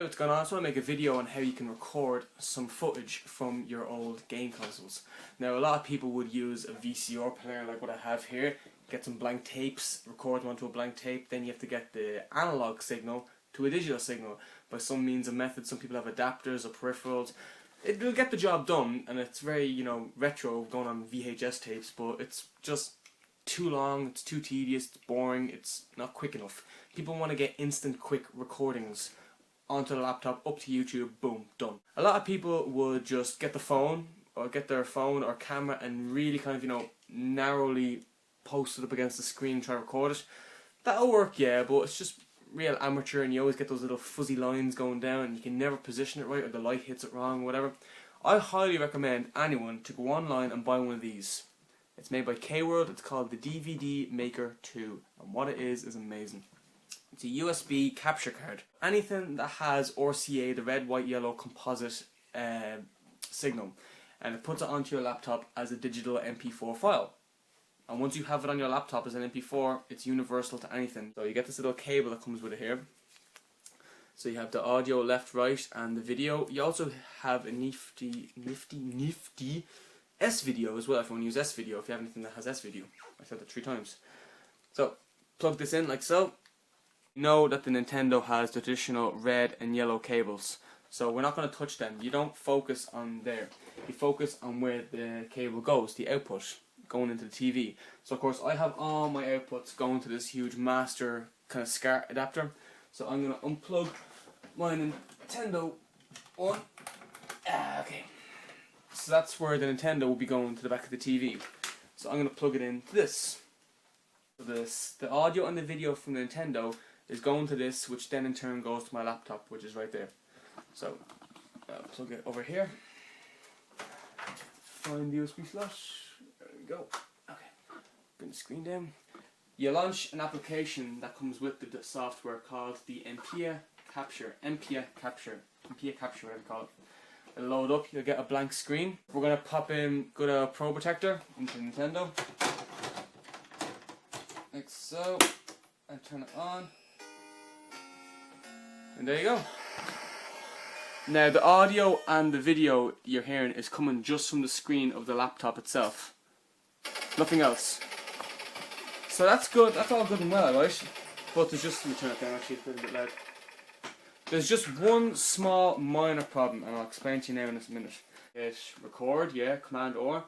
What's going on? I just want to make a video on how you can record some footage from your old game consoles. Now, a lot of people would use a VCR player like what I have here, get some blank tapes, record them onto a blank tape, then you have to get the analog signal to a digital signal by some means or method. Some people have adapters or peripherals. It will get the job done, and it's very, retro going on VHS tapes, but it's just too long, it's too tedious, it's boring, it's not quick enough. People want to get instant quick recordings onto the laptop, up to YouTube, boom, done. A lot of people would just get the phone, or get their phone or camera and really kind of, narrowly post it up against the screen and try to record it. That'll work, yeah, but it's just real amateur and you always get those little fuzzy lines going down and you can never position it right or the light hits it wrong or whatever. I highly recommend anyone to go online and buy one of these. It's made by K-World, it's called the DVD Maker 2, and what it is amazing. It's a USB capture card. Anything that has RCA, the red, white, yellow composite signal, and it puts it onto your laptop as a digital MP4 file. And once you have it on your laptop as an MP4, it's universal to anything. So you get this little cable that comes with it here. So you have the audio left, right, and the video. You also have a nifty S-video as well, if you want to use S-video, if you have anything that has S-video. I said that 3 times. So, plug this in like so. Know that the Nintendo has the traditional red and yellow cables. So we're not going to touch them. You don't focus on there. You focus on where the cable goes, the output, going into the TV. So of course I have all my outputs going to this huge master kind of SCART adapter. So I'm going to unplug my Nintendo one. Okay. So that's where the Nintendo will be going to the back of the TV. So I'm going to plug it into this. So the audio and the video from the Nintendo is going to this, which then in turn goes to my laptop, which is right there. So I'll plug it over here. Find the USB slot. There we go. Okay. Bring the screen down. You launch an application that comes with the software called the MPIA Capture, whatever you call it. It'll load up, you'll get a blank screen. We're going to pop in good Pro Protector into Nintendo. Like so. And turn it on. And there you go. Now the audio and the video you're hearing is coming just from the screen of the laptop itself. Nothing else. So that's good, that's all good and well, right? But there's just, let me turn it down actually, it's a little bit loud. There's just one small minor problem, and I'll explain to you now in a minute. Hit record, yeah, Command or,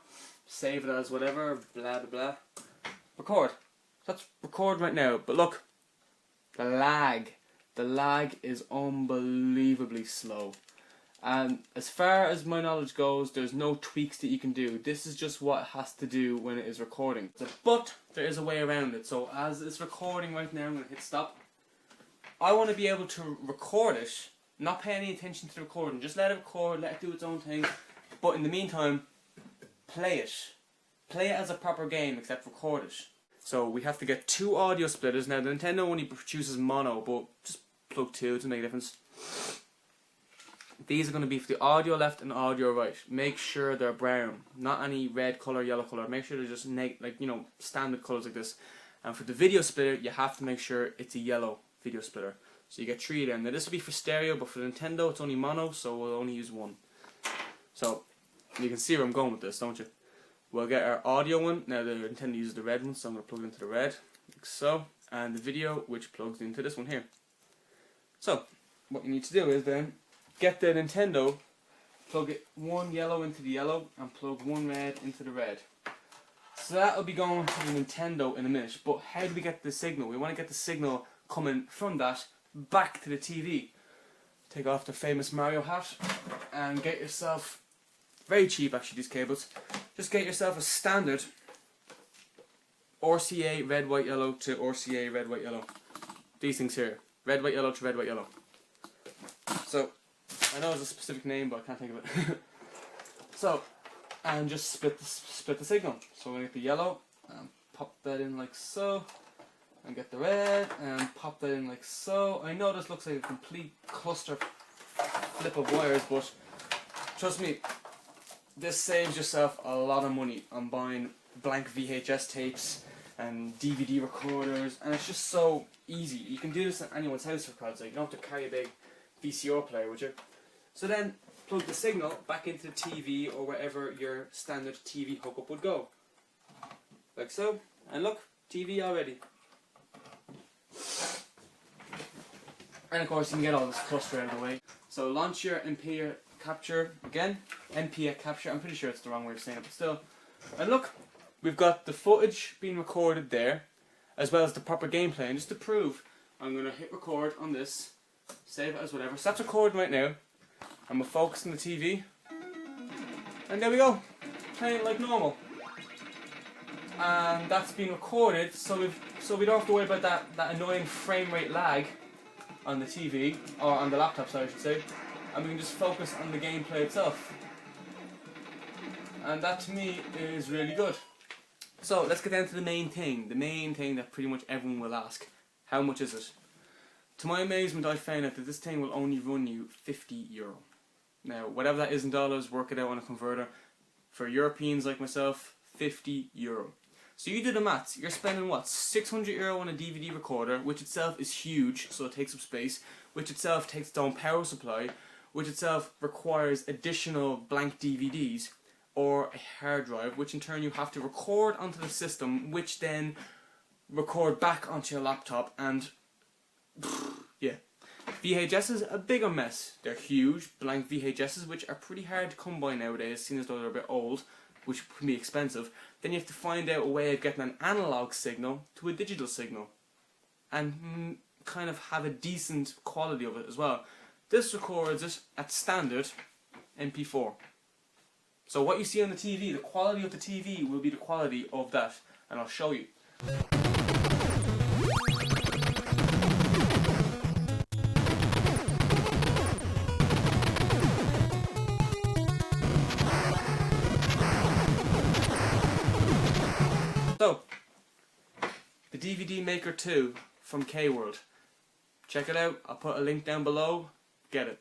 save it as whatever, blah blah blah. Record. Let's record right now, but look, the lag is unbelievably slow. And as far as my knowledge goes, there's no tweaks that you can do. This is just what it has to do when it is recording. But there is a way around it. So as it's recording right now, I'm going to hit stop. I want to be able to record it, not pay any attention to the recording. Just let it record, let it do its own thing. But in the meantime, play it. Play it as a proper game, except record it. So we have to get 2 audio splitters. Now the Nintendo only produces mono, but just plug 2 to make a difference. These are going to be for the audio left and audio right. Make sure they're brown, not any red colour, yellow colour. Make sure they're just standard colours like this. And for the video splitter, you have to make sure it's a yellow video splitter. So you get 3 of them. Now this will be for stereo, but for the Nintendo it's only mono, so we'll only use 1. So you can see where I'm going with this, don't you? We'll get our audio one. Now the Nintendo uses the red one, so I'm going to plug it into the red, like so. And the video, which plugs into this one here. So, what you need to do is then, get the Nintendo, plug it 1 yellow into the yellow, and plug 1 red into the red. So that will be going to the Nintendo in a minute. But how do we get the signal? We want to get the signal coming from that back to the TV. Take off the famous Mario hat, and get yourself, very cheap actually these cables, just get yourself a standard RCA red, white, yellow to RCA red, white, yellow. These things here. Red, white, yellow to red, white, yellow. So, I know there's a specific name, but I can't think of it. So, and just split the signal. So we're going to get the yellow, and pop that in like so. And get the red, and pop that in like so. I know this looks like a complete cluster flip of wires, but trust me, this saves yourself a lot of money on buying blank VHS tapes and DVD recorders, and it's just so easy. You can do this at anyone's house for God's sake. You don't have to carry a big VCR player, would you? So then plug the signal back into the TV or wherever your standard TV hookup would go. Like so. And look, TV already. And of course you can get all this cluster out of the way. So launch your MPEG capture again. MPEG capture, I'm pretty sure it's the wrong way of saying it, but still. And look, we've got the footage being recorded there, as well as the proper gameplay. And just to prove, I'm going to hit record on this, save it as whatever. So that's recording right now. I'm going to focus on the TV. And there we go, playing it like normal. And that's been recorded, so we don't have to worry about that annoying frame rate lag on the TV, or on the laptop, sorry, I should say. And we can just focus on the gameplay itself. And that to me is really good. So let's get down to the main thing that pretty much everyone will ask. How much is it? To my amazement, I found out that this thing will only run you €50. Now, whatever that is in dollars, work it out on a converter. For Europeans like myself, €50. So you do the maths, you're spending what, €600 on a DVD recorder, which itself is huge, so it takes up space, which itself takes its own power supply, which itself requires additional blank DVDs, or a hard drive, which in turn you have to record onto the system, which then record back onto your laptop, and yeah. VHSs, a bigger mess. They're huge, blank VHSs, which are pretty hard to come by nowadays, seeing as though they're a bit old, which can be expensive. Then you have to find out a way of getting an analog signal to a digital signal, and kind of have a decent quality of it as well. This records it at standard MP4. So what you see on the TV, the quality of the TV will be the quality of that, and I'll show you. So, the DVD Maker 2 from K-World. Check it out, I'll put a link down below, get it.